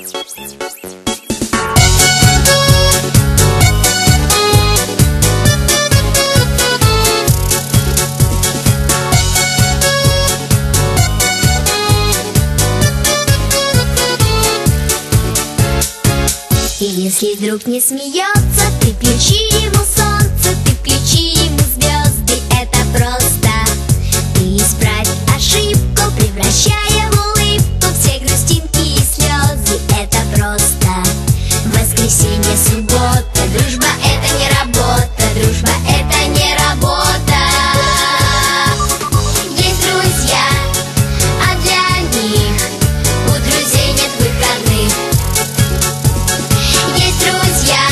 И если друг не смеется, ты включи ему солнце, ты включи ему звезды, это просто. Ты исправь ошибку, превращая в улыбку все грустинки и слезы, это просто. Воскресенье, суббота, дружба это не работа, дружба это не работа. Есть друзья, а для них у друзей нет выходных. Есть друзья,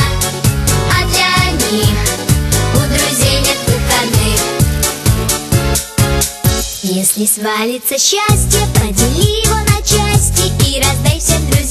а для них у друзей нет выходных. Если свалится счастье, подели его на части и раздай всем друзьям.